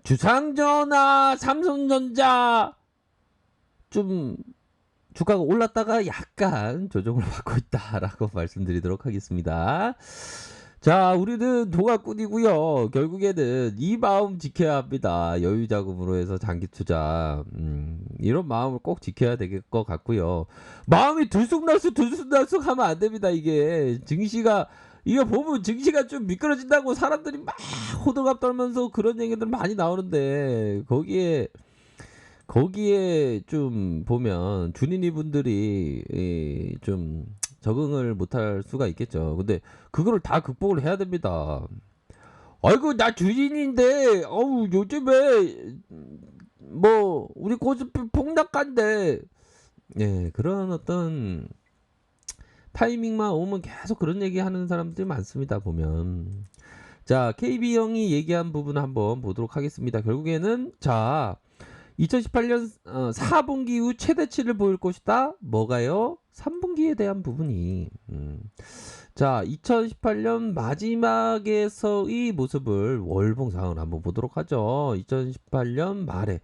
주상전화, 삼성전자 좀 주가가 올랐다가 약간 조정을 받고 있다라고 말씀드리도록 하겠습니다. 자, 우리는 도가꾼이고요. 결국에는 이 마음 지켜야 합니다. 여유 자금으로 해서 장기 투자. 이런 마음을 꼭 지켜야 될 것 같고요. 마음이 들쑥날쑥 하면 안 됩니다. 이게 증시가 이거 보면 증시가 좀 미끄러진다고 사람들이 막 호들갑 떨면서 그런 얘기들 많이 나오는데 거기에 좀 보면 주린이 분들이 좀 적응을 못할 수가 있겠죠. 근데 그거를 다 극복을 해야 됩니다. 아이고 나 주린인데 어우 요즘에 뭐 우리 코스피 폭락한데 예 그런 어떤 타이밍만 오면 계속 그런 얘기하는 사람들이 많습니다. 보면 자 KB형이 얘기한 부분 한번 보도록 하겠습니다. 결국에는 자 2018년 4분기 이후 최대치를 보일 것이다. 뭐가요? 3분기에 대한 부분이. 자, 2018년 마지막에서의 모습을 월봉상을 한번 보도록 하죠. 2018년 말에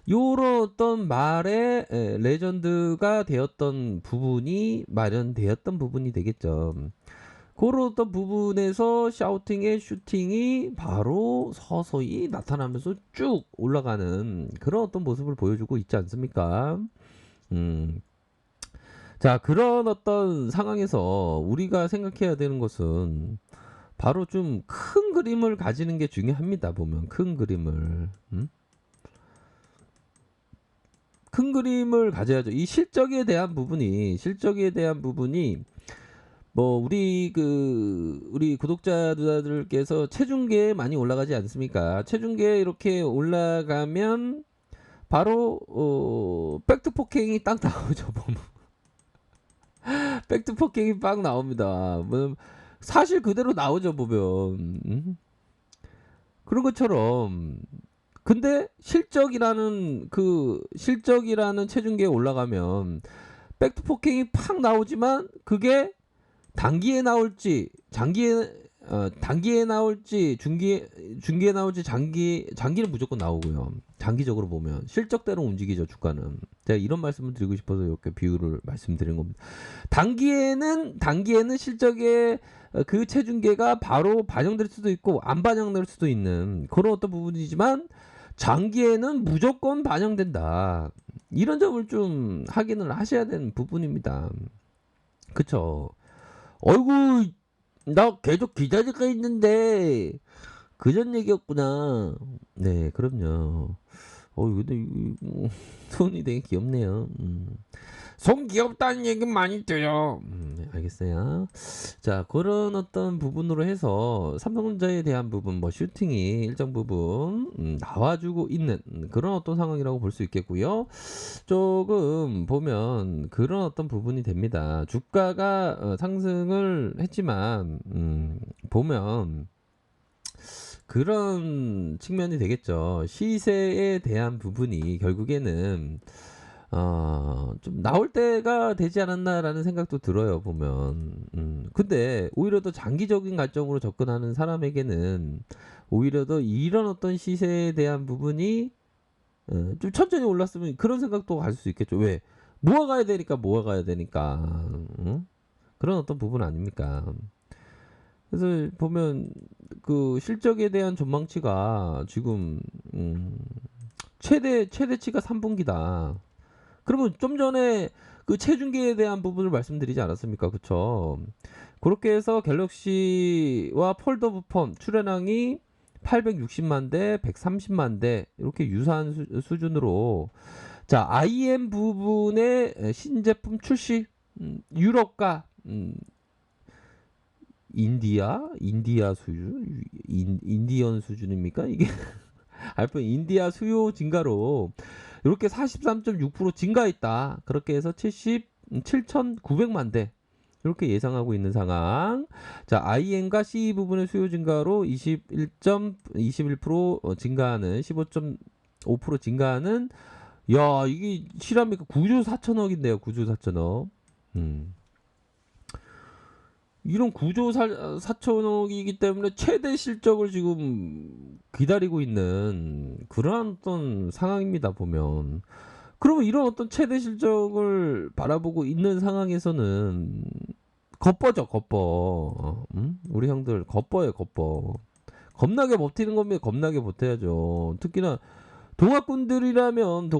요런 어떤 말에 레전드가 되었던 부분이 마련되었던 부분이 되겠죠. 그런 어떤 부분에서 샤우팅의 슈팅이 바로 서서히 나타나면서 쭉 올라가는 그런 어떤 모습을 보여주고 있지 않습니까? 자, 그런 어떤 상황에서 우리가 생각해야 되는 것은 바로 좀 큰 그림을 가지는 게 중요합니다. 보면 큰 그림을. 큰 그림을 가져야죠. 이 실적에 대한 부분이 뭐 우리 구독자 누나들께서 체중계 많이 올라가지 않습니까? 체중계 이렇게 올라가면 바로 백투 폭행이 딱 나오죠. 보면 백투 폭행이 빡 나옵니다. 뭐 사실 그대로 나오죠. 보면 그런 것처럼 근데 실적이라는 체중계에 올라가면 백투 폭행이 팍 나오지만 그게 단기에 나올지 단기에 나올지 중기에 나올지 장기는 무조건 나오고요. 장기적으로 보면 실적대로 움직이죠 주가는. 제가 이런 말씀을 드리고 싶어서 이렇게 비유를 말씀드린 겁니다. 단기에는 실적의 그 체중계가 바로 반영될 수도 있고 안 반영될 수도 있는 그런 어떤 부분이지만 장기에는 무조건 반영된다. 이런 점을 좀 확인을 하셔야 되는 부분입니다. 그쵸? 어이구 나 계속 기다리고 있는데 그전 얘기였구나. 네 그럼요. 근데 손이 되게 귀엽네요. 손 귀엽다는 얘기 많이 들어요. 네, 알겠어요. 자 그런 어떤 부분으로 해서 삼성전자에 대한 부분 뭐 슈팅이 일정 부분 나와주고 있는 그런 어떤 상황이라고 볼 수 있겠고요. 조금 보면 그런 어떤 부분이 됩니다. 주가가 상승을 했지만 보면 그런 측면이 되겠죠. 시세에 대한 부분이 결국에는 좀 나올 때가 되지 않았나라는 생각도 들어요. 보면 근데 오히려 더 장기적인 관점으로 접근하는 사람에게는 오히려 더 이런 어떤 시세에 대한 부분이 좀 천천히 올랐으면 그런 생각도 가질 수 있겠죠. 왜? 모아가야 되니까. 그런 어떤 부분 아닙니까? 그래서 보면 그 실적에 대한 전망치가 지금 최대치가 3분기다. 그러면 좀 전에 그 체중계에 대한 부분을 말씀드리지 않았습니까? 그쵸? 그렇게 해서 갤럭시와 폴더브 폰 출현량이 860만 대, 130만 대 이렇게 유사한 수준으로 자 IM 부분의 신제품 출시 유럽과 인디아 수준 인디언 수준입니까? 이게 알파 인디아 수요 증가로 이렇게 43.6% 증가했다. 그렇게 해서 77,900만 대 이렇게 예상하고 있는 상황. 자, IN과 CE 부분의 수요 증가로 21% 증가하는 15.5% 증가하는 야, 이게 실합니까? 9조 4천억인데요. 9조 4천억. 이런 9조 4천억이기 때문에 최대 실적을 지금 기다리고 있는 그러한 어떤 상황입니다, 보면. 그러면 이런 어떤 최대 실적을 바라보고 있는 상황에서는 겉보죠, 겉보. 우리 형들 겉보예요, 겉보. 겁나게 버티는 겁니다. 겁나게 버텨야죠. 특히나 동학군들이라면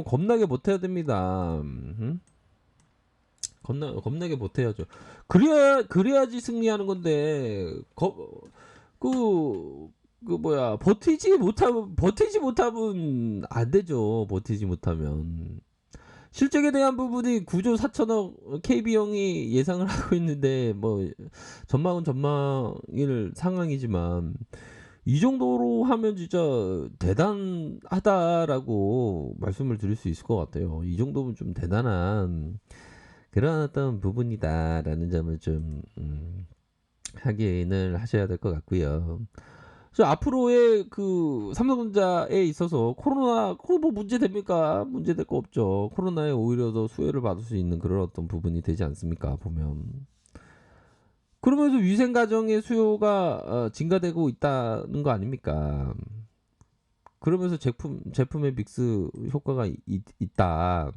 겁나게 버텨야 됩니다. 겁나게 버텨야죠. 그래야지 승리하는 건데 그 뭐야 버티지 못하면 안 되죠. 버티지 못하면 실적에 대한 부분이 9조 4천억 KB형이 예상을 하고 있는데 뭐 전망은 전망일 상황이지만 이 정도로 하면 진짜 대단하다라고 말씀을 드릴 수 있을 것 같아요. 이 정도면 좀 대단한 그런 어떤 부분이다라는 점을 좀 확인을 하셔야 될 것 같고요. 그래서 앞으로의 그 삼성전자에 있어서 코로나 그거 뭐 문제 됩니까? 문제 될 거 없죠. 코로나에 오히려 더 수혜를 받을 수 있는 그런 어떤 부분이 되지 않습니까? 보면. 그러면서 위생 가정의 수요가 증가되고 있다는 거 아닙니까? 그러면서 제품의 믹스 효과가 있다.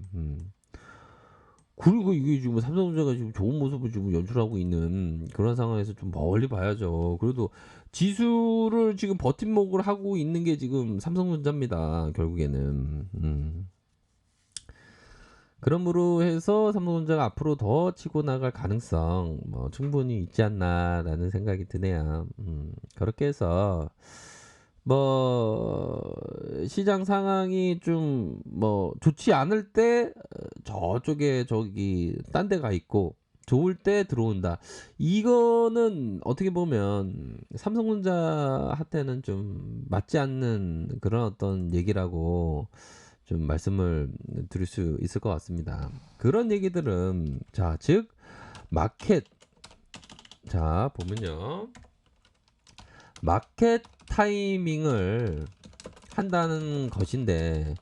그리고 이게 지금 삼성전자가 지금 좋은 모습을 지금 연출하고 있는 그런 상황에서 좀 멀리 봐야죠. 그래도 지수를 지금 버팀목을 하고 있는 게 지금 삼성전자입니다. 결국에는. 그러므로 해서 삼성전자가 앞으로 더 치고 나갈 가능성 뭐 충분히 있지 않나라는 생각이 드네요. 그렇게 해서 뭐 시장 상황이 좀 뭐 좋지 않을 때 저쪽에 저기 딴 데가 있고 좋을 때 들어온다. 이거는 어떻게 보면 삼성전자한테는 좀 맞지 않는 그런 어떤 얘기라고 좀 말씀을 드릴 수 있을 것 같습니다. 그런 얘기들은 자, 즉 마켓 자, 보면요. 마켓 타이밍을 한다는 것인데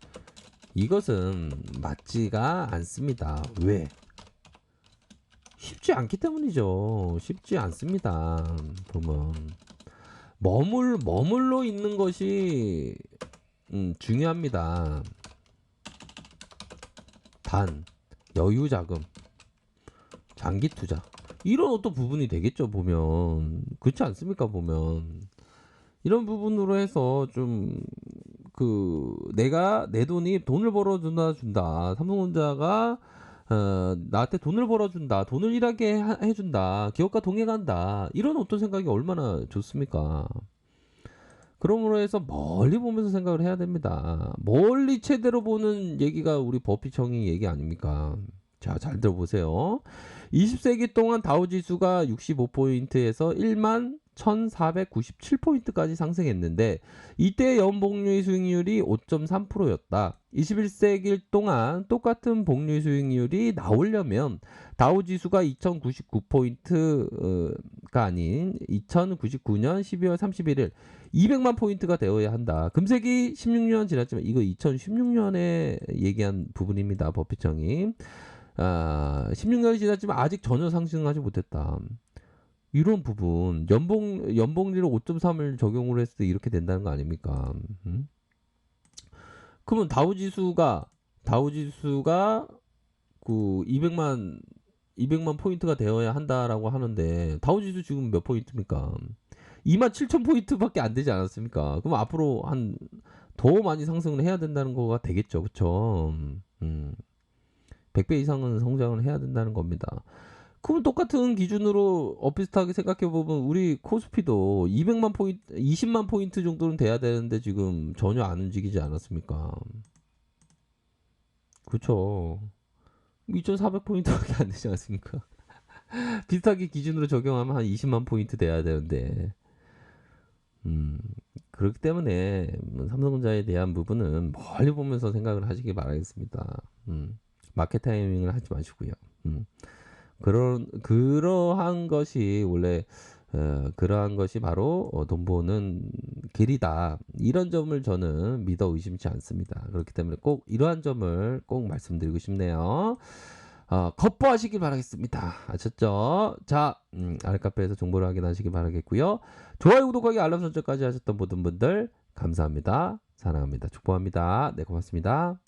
이것은 맞지가 않습니다. 왜? 쉽지 않기 때문이죠. 쉽지 않습니다. 보면 머물러 있는 것이 중요합니다. 단 여유 자금, 장기 투자 이런 어떤 부분이 되겠죠. 보면 그렇지 않습니까? 보면 이런 부분으로 해서 좀 내가 내 돈을 벌어준다. 삼성전자가 나한테 돈을 벌어준다. 돈을 일하게 해준다. 기업과 동행한다. 이런 어떤 생각이 얼마나 좋습니까? 그러므로 해서 멀리 보면서 생각을 해야 됩니다. 멀리 최대로 보는 얘기가 우리 버피청이 얘기 아닙니까? 자, 잘 들어보세요. 20세기 동안 다우지수가 65포인트에서 1만 1497포인트까지 상승했는데 이때 연복리 수익률이 5.3%였다. 21세기 동안 똑같은 복리 수익률이 나오려면 다우지수가 2099포인트가 아닌 2099년 12월 31일 200만 포인트가 되어야 한다. 금세기 16년 지났지만 이거 2016년에 얘기한 부분입니다. 버핏청이. 16년이 지났지만 아직 전혀 상승하지 못했다. 이런 부분 연봉리를 5.3을 적용을 했을 때 이렇게 된다는 거 아닙니까? 그러면 다우지수가 그 200만 포인트가 되어야 한다라고 하는데 다우지수 지금 몇 포인트입니까? 27,000포인트밖에 안 되지 않았습니까? 그럼 앞으로 한 더 많이 상승을 해야 된다는 거가 되겠죠. 그쵸? 100배 이상은 성장을 해야 된다는 겁니다. 그럼 똑같은 기준으로 비슷하게 생각해보면 우리 코스피도 200만 포인트, 20만 포인트 정도는 돼야 되는데 지금 전혀 안 움직이지 않았습니까? 그쵸? 2,400포인트밖에 안 되지 않습니까? 비슷하게 기준으로 적용하면 한 20만 포인트 돼야 되는데 그렇기 때문에 삼성전자에 대한 부분은 멀리 보면서 생각을 하시기 바라겠습니다. 마켓 타이밍을 하지 마시고요. 그러한 것이 원래 그러한 것이 바로 돈 버는 길이다. 이런 점을 저는 믿어 의심치 않습니다. 그렇기 때문에 꼭 이러한 점을 꼭 말씀드리고 싶네요. 거부하시길 바라겠습니다. 아셨죠? 자, 아랫카페에서 정보를 확인하시기 바라겠고요. 좋아요, 구독하기, 알람 설정까지 하셨던 모든 분들 감사합니다. 사랑합니다. 축복합니다. 네, 고맙습니다.